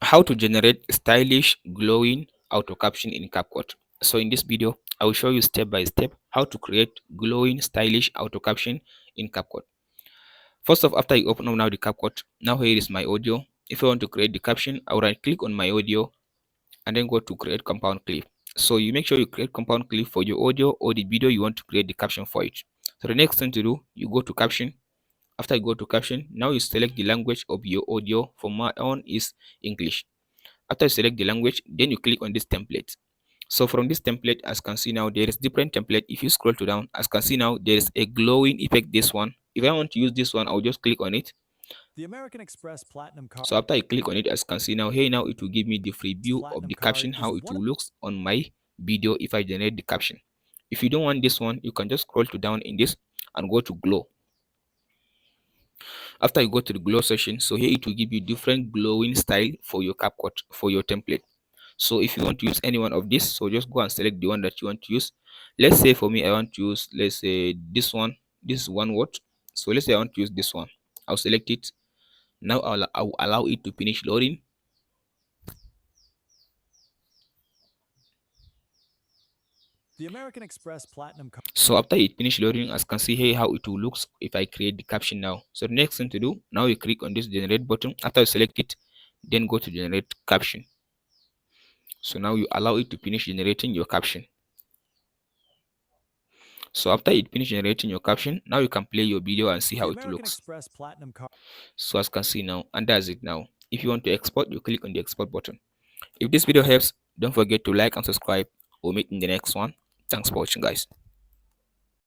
How to generate stylish glowing auto caption in CapCut. So in this video I will show you step by step how to create glowing stylish auto caption in CapCut. First off, after you open up now the CapCut, now here is my audio. If I want to create the caption, I will right click on my audio and then go to create compound clip. So you make sure you create compound clip for your audio or the video you want to create the caption for it. So the next thing to do, you go to caption. After you go to caption, now you select the language of your audio. For my own is English. After you select the language, then you click on this template. So from this template, as you can see now, there is different template. If you scroll to down, as you can see now, there is a glowing effect. This one, if I want to use this one, I'll just click on it. The American Express Platinum card. So after I click on it, as you can see now, here now it will give me the free view of the caption, how it will looks on my video if I generate the caption. If you don't want this one, you can just scroll to down in this and go to glow. After you go to the glow section, so here it will give you different glowing style for your CapCut, for your template. So if you want to use any one of this, so just go and select the one that you want to use. Let's say for me I want to use, let's say this one. This is one word. So let's say I want to use this one. I'll select it. Now I'll allow it to finish loading. The American Express Platinum card. So after it finish loading, as you can see here how it will looks if I create the caption now. So the next thing to do, now you click on this generate button. After you select it, then go to generate caption. So now you allow it to finish generating your caption. So after it finish generating your caption, now you can play your video and see how it looks. So as you can see now, and that's it now. If you want to export, you click on the export button. If this video helps, don't forget to like and subscribe. We'll meet in the next one. Thanks for watching, guys.